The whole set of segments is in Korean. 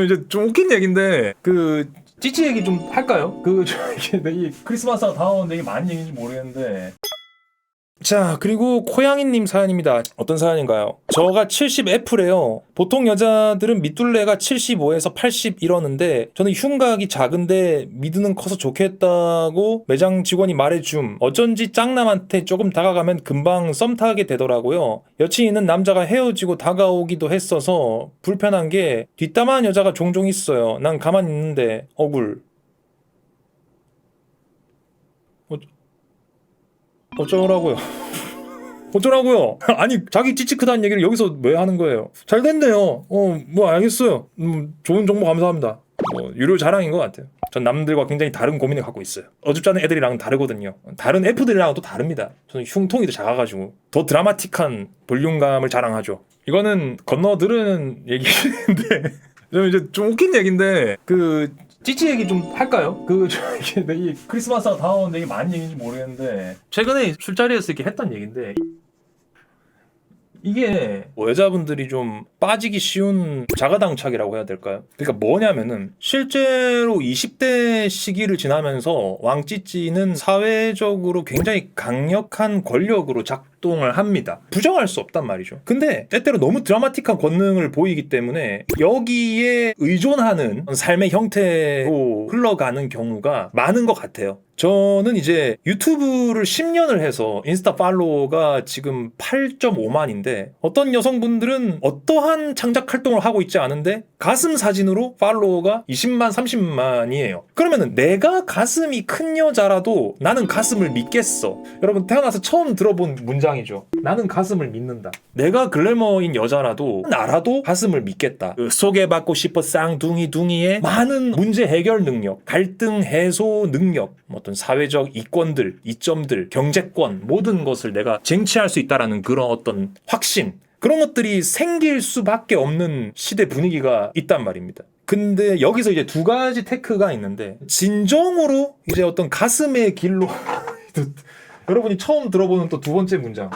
이제 좀 웃긴 얘기인데 찌찌 얘기 좀 할까요? 이 크리스마스가 다가오는데 이게 많은 얘기인지 모르겠는데. 자, 그리고 코양이님 사연입니다. 어떤 사연인가요? 저가 70F래요. 보통 여자들은 밑둘레가 75에서 80 이러는데 저는 흉곽이 작은데 미드는 커서 좋겠다고 매장 직원이 말해줌. 어쩐지 짱남한테 조금 다가가면 금방 썸 타게 되더라고요. 여친 있는 남자가 헤어지고 다가오기도 했어서 불편한 게 뒷담화한 여자가 종종 있어요. 난 가만히 있는데 억울. 어쩌라고요? 어쩌라고요? 아니 자기 찌찌 크다는 얘기를 여기서 왜 하는 거예요? 잘 됐네요. 뭐 알겠어요. 좋은 정보 감사합니다. 뭐 유료 자랑인 것 같아요. 전 남들과 굉장히 다른 고민을 갖고 있어요. 어줍지 않은 애들이랑은 다르거든요. 다른 F들이랑은 또 다릅니다. 저는 흉통이 더 작아가지고 더 드라마틱한 볼륨감을 자랑하죠. 이거는 건너들은 얘기인데 이제 좀 웃긴 얘기인데 찌찌 얘기 좀 할까요? 이 크리스마스가 다가오는데 이게 많은 얘기인지 모르겠는데 최근에 술자리에서 이렇게 했던 얘기인데 이게 여자분들이 좀 빠지기 쉬운 자가당착이라고 해야 될까요? 그러니까 뭐냐면은 실제로 20대 시기를 지나면서 왕찌찌는 사회적으로 굉장히 강력한 권력으로 작동을 합니다. 부정할 수 없단 말이죠. 근데 때때로 너무 드라마틱한 권능을 보이기 때문에 여기에 의존하는 삶의 형태로 흘러가는 경우가 많은 것 같아요. 저는 이제 유튜브를 10년을 해서 인스타 팔로워가 지금 8.5만인데 어떤 여성분들은 어떠한 창작 활동을 하고 있지 않은데 가슴 사진으로 팔로워가 20만, 30만이에요. 그러면은 내가 가슴이 큰 여자라도 나는 가슴을 믿겠어. 여러분 태어나서 처음 들어본 문장이죠. 나는 가슴을 믿는다. 내가 글래머인 여자라도 나라도 가슴을 믿겠다. 소개받고 싶어 쌍둥이의 많은 문제 해결 능력, 갈등 해소 능력, 어떤 사회적 이권들, 이점들, 경제권 모든 것을 내가 쟁취할 수 있다라는 그런 어떤 확신, 그런 것들이 생길 수밖에 없는 시대 분위기가 있단 말입니다. 근데 여기서 이제 두 가지 테크가 있는데 진정으로 이제 어떤 가슴의 길로 여러분이 처음 들어보는 또 두 번째 문장.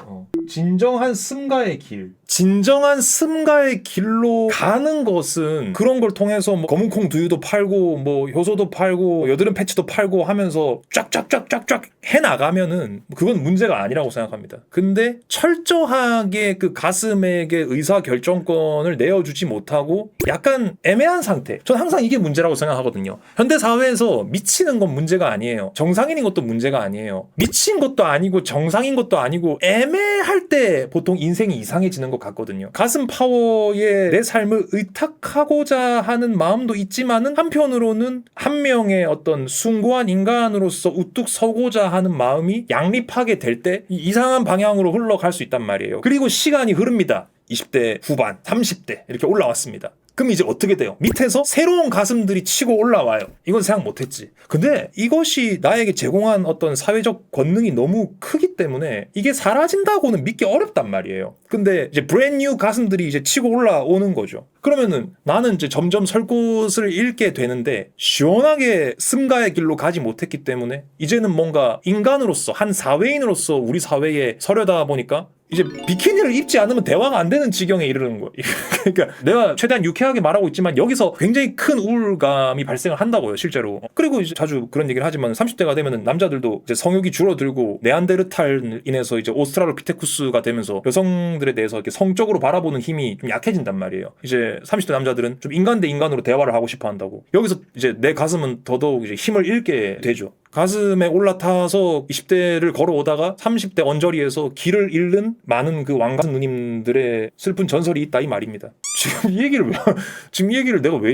진정한 승가의 길. 진정한 승가의 길로 가는 것은 그런 걸 통해서 뭐 검은콩 두유도 팔고 뭐 효소도 팔고 여드름 패치도 팔고 하면서 쫙쫙쫙쫙쫙 해나가면은 그건 문제가 아니라고 생각합니다. 근데 철저하게 그 가슴에게 의사결정권을 내어주지 못하고 약간 애매한 상태. 전 항상 이게 문제라고 생각하거든요. 현대사회에서 미치는 건 문제가 아니에요. 정상인인 것도 문제가 아니에요. 미친 것도 아니고 정상인 것도 아니고 애매할 때 보통 인생이 이상해지는 것 같거든요. 가슴 파워에 내 삶을 의탁하고자 하는 마음도 있지만은 한편으로는 한 명의 어떤 숭고한 인간으로서 우뚝 서고자 하는 마음이 양립하게 될 때 이상한 방향으로 흘러갈 수 있단 말이에요. 그리고 시간이 흐릅니다. 20대 후반, 30대 이렇게 올라왔습니다. 그럼 이제 어떻게 돼요? 밑에서 새로운 가슴들이 치고 올라와요. 이건 생각 못했지. 근데 이것이 나에게 제공한 어떤 사회적 권능이 너무 크기 때문에 이게 사라진다고는 믿기 어렵단 말이에요. 근데 이제 브랜뉴 가슴들이 이제 치고 올라오는 거죠. 그러면은 나는 이제 점점 설 곳을 잃게 되는데 시원하게 승가의 길로 가지 못했기 때문에 이제는 뭔가 인간으로서 한 사회인으로서 우리 사회에 서려다 보니까 이제 비키니를 입지 않으면 대화가 안 되는 지경에 이르는 거예요. 그러니까 내가 최대한 유쾌하게 말하고 있지만 여기서 굉장히 큰 우울감이 발생을 한다고요, 실제로. 그리고 이제 자주 그런 얘기를 하지만 30대가 되면은 남자들도 이제 성욕이 줄어들고 네안데르탈 인해서 이제 오스트랄로피테쿠스가 되면서 여성들에 대해서 이렇게 성적으로 바라보는 힘이 좀 약해진단 말이에요. 이제 30대 남자들은 좀 인간 대 인간으로 대화를 하고 싶어 한다고. 여기서 이제 내 가슴은 더더욱 이제 힘을 잃게 되죠. 가슴에 올라타서 20대를 걸어오다가 30대 언저리에서 길을 잃는 많은 그 왕가슴 누님들의 슬픈 전설이 있다 이 말입니다. 지금 이 얘기를 내가 왜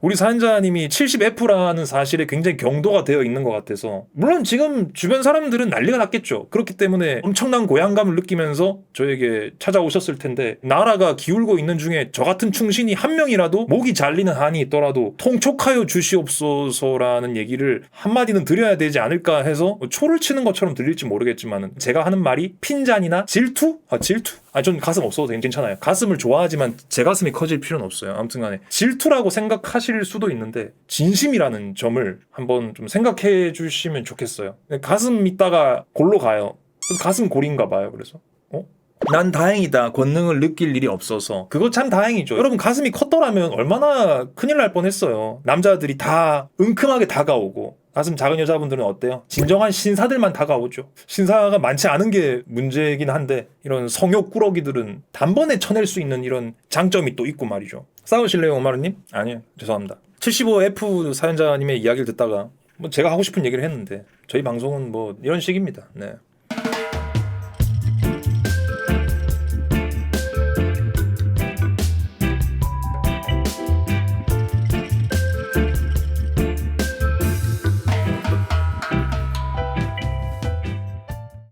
우리 사연자님이 70F라는 사실에 굉장히 경도가 되어 있는 것 같아서 물론 지금 주변 사람들은 난리가 났겠죠. 그렇기 때문에 엄청난 고향감을 느끼면서 저에게 찾아오셨을 텐데 나라가 기울고 있는 중에 저 같은 충신이 한 명이라도 목이 잘리는 한이 있더라도 통촉하여 주시옵소서라는 얘기를 한마디는 드려야 되지 않을까 해서 초를 치는 것처럼 들릴지 모르겠지만 제가 하는 말이 핀잔이나 질투? 질투? 전 가슴 없어도 괜찮아요. 가슴을 좋아하지만 제 가슴이 커질 필요는 없어요. 아무튼 간에 질투라고 생각하실 수도 있는데 진심이라는 점을 한번 좀 생각해 주시면 좋겠어요. 가슴 있다가 골로 가요. 그래서 가슴 골인가 봐요. 그래서 난 다행이다 권능을 느낄 일이 없어서. 그거 참 다행이죠. 여러분 가슴이 컸더라면 얼마나 큰일 날 뻔했어요. 남자들이 다 은큼하게 다가오고. 가슴 작은 여자분들은 어때요? 진정한 신사들만 다가오죠. 신사가 많지 않은 게 문제이긴 한데 이런 성욕 꾸러기들은 단번에 쳐낼 수 있는 이런 장점이 또 있고 말이죠. 싸우실래요 오마르님? 아니요 죄송합니다. 75F 사연자님의 이야기를 듣다가 뭐 제가 하고 싶은 얘기를 했는데 저희 방송은 뭐 이런 식입니다. 네.